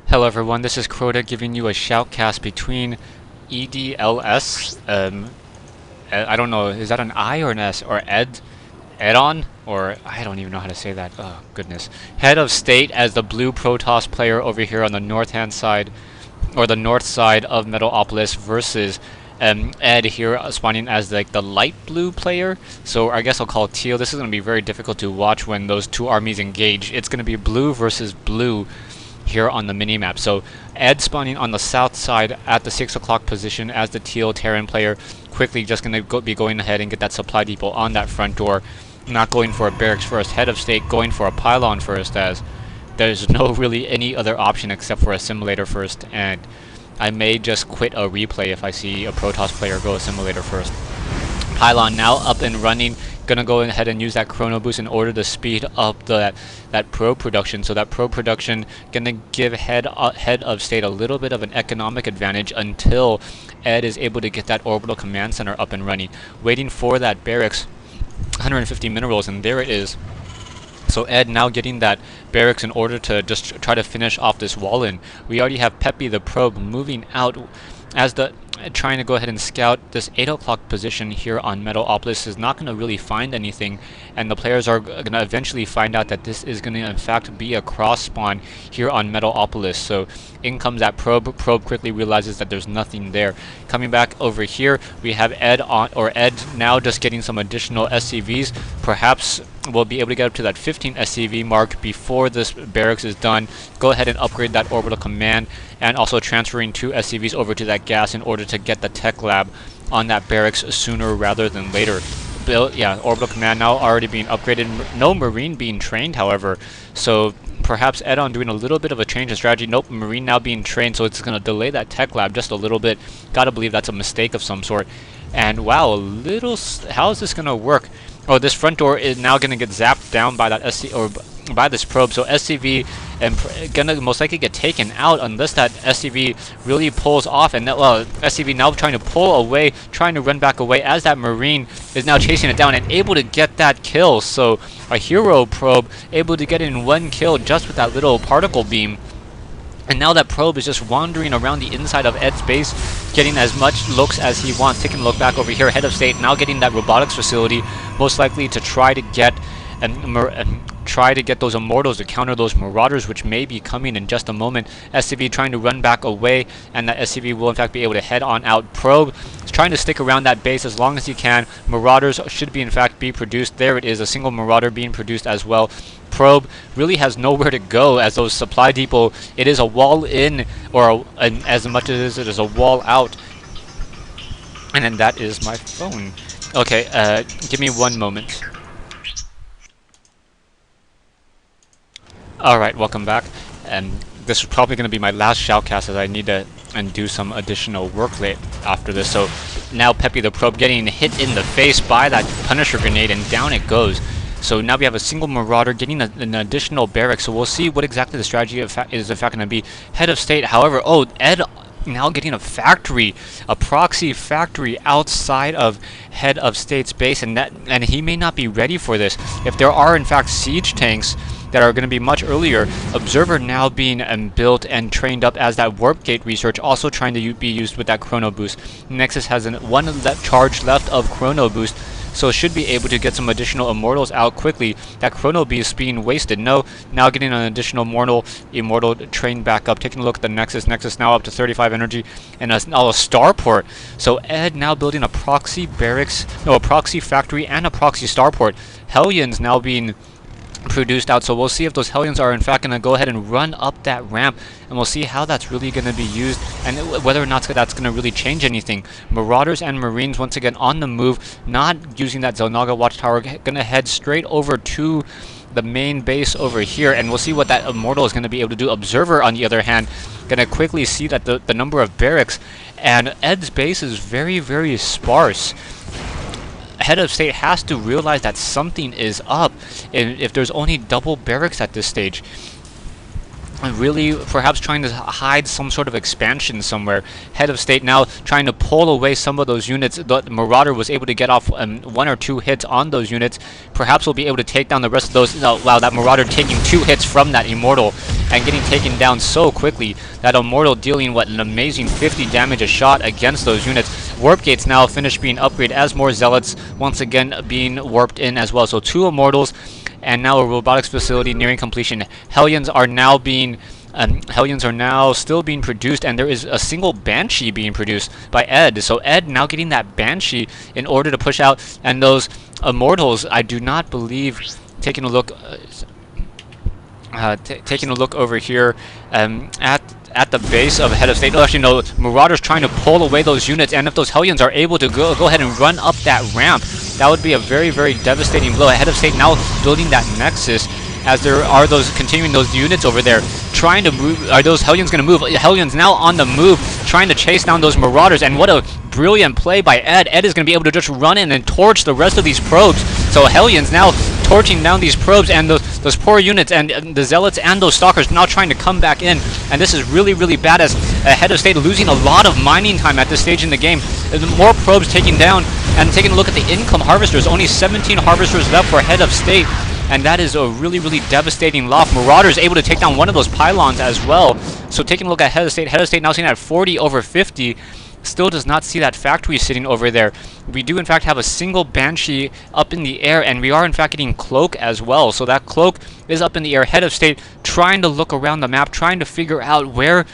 Hello everyone, this is Crota giving you a shoutcast between EDLS, I don't know, is that an I or an S, or EdlsOn, or I don't even know how to say that, oh goodness. Head of State as the blue Protoss player over here on the north-hand side, or the north side of Metalopolis versus Ed here spawning as like the light blue player. So I guess I'll call it teal. This is going to be very difficult to watch when those two armies engage. It's going to be blue versus blue here on the minimap. So Ed spawning on the south side at the 6 o'clock position as the teal Terran player, quickly just going to be going ahead and get that supply depot on that front door. Not going for a barracks first. Head of State going for a pylon first, as there's no really any other option except for a simulator first, and I may just quit a replay if I see a Protoss player go a simulator first. Pylon now up and running. Gonna go ahead and use that chrono boost in order to speed up that probe production. So that probe production gonna give head of state a little bit of an economic advantage until Ed is able to get that orbital command center up and running. Waiting for that barracks, 150 minerals, and there it is. So Ed now getting that barracks in order to just try to finish off this wall in. We already have Peppy the probe moving out as the trying to go ahead and scout this 8 o'clock position here on Metalopolis. Is not going to really find anything, and the players are going to eventually find out that this is going to in fact be a cross spawn here on Metalopolis. So in comes that probe. Probe quickly realizes that there's nothing there. Coming back over here, we have Ed now just getting some additional SCVs. Perhaps we'll be able to get up to that 15 SCV mark before this barracks is done. Go ahead and upgrade that orbital command, and also transferring 2 SCVs over to that gas in order to get the tech lab on that barracks sooner rather than later. Orbital command now already being upgraded. No Marine being trained, however, so perhaps EdlsOn doing a little bit of a change in strategy. Nope, Marine now being trained, so it's going to delay that tech lab just a little bit. Gotta believe that's a mistake of some sort. And wow, how is this going to work? Oh, this front door is now going to get zapped down by that by this probe, so SCV and gonna most likely get taken out unless that SCV really pulls off. And SCV now trying to pull away, trying to run back away as that Marine is now chasing it down and able to get that kill. So a hero probe able to get in 1 kill just with that little particle beam. And now that probe is just wandering around the inside of Ed's base, getting as much looks as he wants. Taking a look back over here, Head of State now getting that robotics facility, most likely to try to get those immortals to counter those marauders, which may be coming in just a moment. SCV trying to run back away, and that SCV will in fact be able to head on out. Probe is trying to stick around that base as long as he can. Marauders should be in fact be produced. There it is, a single marauder being produced as well. Probe really has nowhere to go as those supply depot, it is a wall in, or as much as it is a wall out. And then that is my phone. Okay, give me 1 moment. Alright, welcome back. And this is probably going to be my last shoutcast, as I need to do some additional work late after this. So now Peppy the probe getting hit in the face by that Punisher grenade, and down it goes. So now we have a single marauder getting an additional barrack. So we'll see what exactly the strategy is in fact going to be. Head of State, however, Ed now getting a factory, a proxy factory outside of Head of State's base, and he may not be ready for this. If there are in fact siege tanks that are going to be much earlier, Observer now being built and trained up as that warp gate research, also trying to be used with that chrono boost. Nexus has one charge left of chrono boost, so should be able to get some additional immortals out quickly. That chrono beast being wasted. No, now getting an additional immortal trained back up. Taking a look at the Nexus now up to 35 energy, and now a starport. So Ed now building a proxy barracks, no, a proxy factory and a proxy starport. Hellions now being produced out, so we'll see if those Hellions are in fact going to go ahead and run up that ramp, and we'll see how that's really going to be used, and whether or not that's going to really change anything. Marauders and Marines once again on the move, not using that Zelnaga watchtower, going to head straight over to the main base over here, and we'll see what that immortal is going to be able to do. Observer, on the other hand, going to quickly see that the number of barracks, and Ed's base is very, very sparse. Head of State has to realize that something is up if there's only double barracks at this stage. really perhaps trying to hide some sort of expansion somewhere. Head of State now trying to pull away some of those units. The Marauder was able to get off 1 or 2 hits on those units. Perhaps we'll be able to take down the rest of those. Wow, that Marauder taking 2 hits from that Immortal and getting taken down so quickly. That Immortal dealing, what, an amazing 50 damage a shot against those units. Warp Gates now finished being upgraded as more Zealots once again being warped in as well. So 2 Immortals, and now a robotics facility nearing completion. Hellions are now still being produced, and there is a single Banshee being produced by Ed. So Ed now getting that Banshee in order to push out, and those Immortals, I do not believe, taking a look over here at the base of Head of State. Oh, actually, no, Marauders trying to pull away those units, and if those Hellions are able to go ahead and run up that ramp, that would be a very, very devastating blow. Head of State now building that Nexus, as there are those continuing those units over there trying to move. Are those Hellions going to move? Hellions now on the move, trying to chase down those Marauders, and what a brilliant play by Ed. Ed is going to be able to just run in and torch the rest of these probes. So Hellions now torching down these probes, and those poor units and the Zealots and those Stalkers now trying to come back in, and this is really, really bad, as Head of State losing a lot of mining time at this stage in the game. More probes taken down, and taking a look at the income harvesters, only 17 harvesters left for Head of State, and that is a really, really devastating loss. Marauders able to take down one of those pylons as well. So taking a look at Head of State now sitting at 40 over 50. Still does not see that factory sitting over there. We do in fact have a single Banshee up in the air, and we are in fact getting Cloak as well. So that Cloak is up in the air. Head of State trying to look around the map, trying to figure out where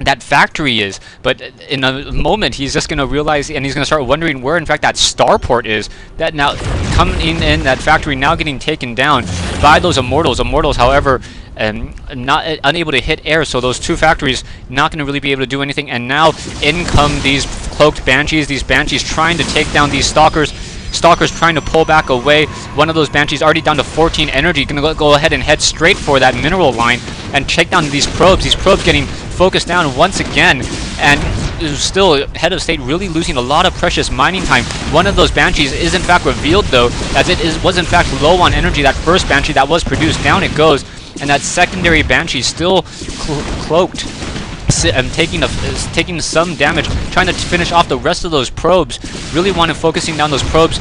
that factory is, but in a moment he's just going to realize, and he's going to start wondering where in fact that starport is. That now coming in that factory now getting taken down by those Immortals. However, not unable to hit air, so those 2 factories not going to really be able to do anything. And now in come these cloaked Banshees. These Banshees trying to take down these Stalkers. Stalkers trying to pull back away. One of those Banshees already down to 14 energy, going to go ahead and head straight for that mineral line and take down these probes. These probes getting focused down once again, and still Head of State really losing a lot of precious mining time. One of those Banshees is in fact revealed though, as it was in fact low on energy. That first Banshee that was produced, down it goes, and that secondary Banshee still cloaked, taking some damage, trying to finish off the rest of those probes. Really wanted focusing down those probes.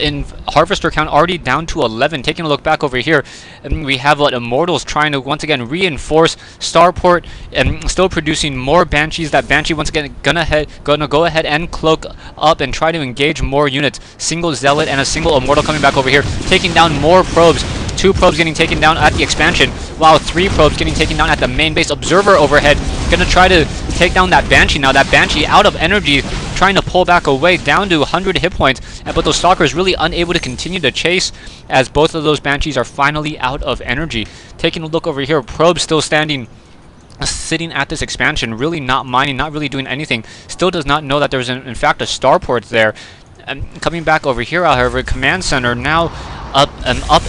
In Harvester count already down to 11. Taking a look back over here, and we have Immortals trying to once again reinforce Starport, and still producing more Banshees. That Banshee once again gonna go ahead and cloak up and try to engage more units. Single Zealot and a single Immortal coming back over here, taking down more probes. 2 probes getting taken down at the expansion, while 3 probes getting taken down at the main base. Observer overhead, gonna try to take down that Banshee. Now that Banshee out of energy, trying to pull back away, down to 100 hit points, but those Stalkers really unable to continue to chase, as both of those Banshees are finally out of energy. Taking a look over here, probes still sitting at this expansion, really not mining, not really doing anything. Still does not know that there's in fact a starport there. Coming back over here, however, command center now up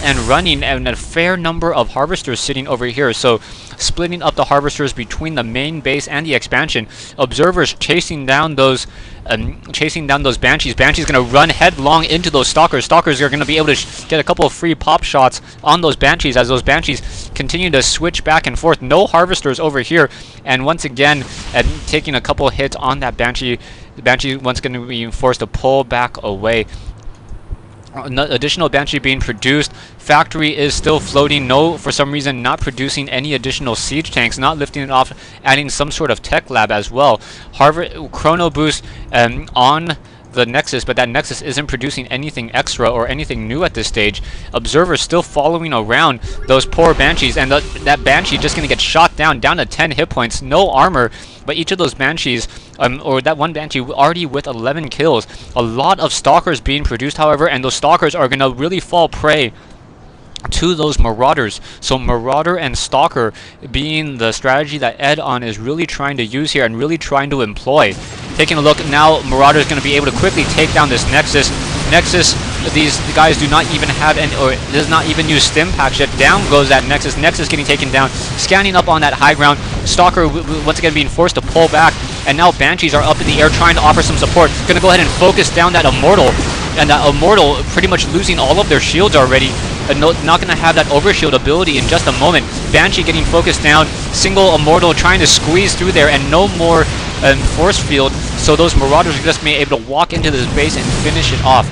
and running, and a fair number of harvesters sitting over here. So splitting up the harvesters between the main base and the expansion. Observers chasing down those Banshees. Banshee's going to run headlong into those Stalkers. Stalkers are going to be able to get a couple of free pop shots on those Banshees, as those Banshees continue to switch back and forth. No harvesters over here, and once again taking a couple hits on that Banshee. The Banshee once going to be forced to pull back away. Additional Banshee being produced. Factory is still floating. No, for some reason, not producing any additional siege tanks. Not lifting it off. Adding some sort of tech lab as well. Chrono boost on the Nexus, but that Nexus isn't producing anything extra or anything new at this stage. Observers still following around those poor Banshees, and that Banshee just going to get shot down to 10 hit points. No armor, but each of those Banshees, or that one Banshee already with 11 kills. A lot of Stalkers being produced, however, and those Stalkers are going to really fall prey to those Marauders. So Marauder and Stalker being the strategy that EdlsOn is really trying to use here and really trying to employ. Taking a look now, Marauder is going to be able to quickly take down this Nexus. These guys do not even have any, or does not even use stim packs yet. Down goes that Nexus. Nexus getting taken down. Scanning up on that high ground. Stalker once again being forced to pull back, and now Banshees are up in the air trying to offer some support. Going to go ahead and focus down that Immortal, and that Immortal pretty much losing all of their shields already. not going to have that overshield ability in just a moment. Banshee getting focused down, single Immortal trying to squeeze through there, and no more force field, so those Marauders are just being able to walk into this base and finish it off.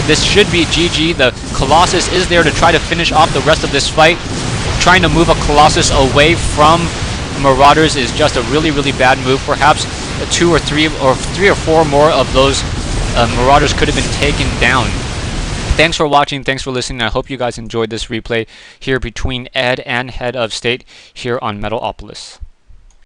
This should be GG. The Colossus is there to try to finish off the rest of this fight. Trying to move a Colossus away from Marauders is just a really, really bad move. Perhaps 2 or 3 or 4 more of those Marauders could have been taken down. Thanks for watching. Thanks for listening. I hope you guys enjoyed this replay here between Ed and Head of State here on Metalopolis.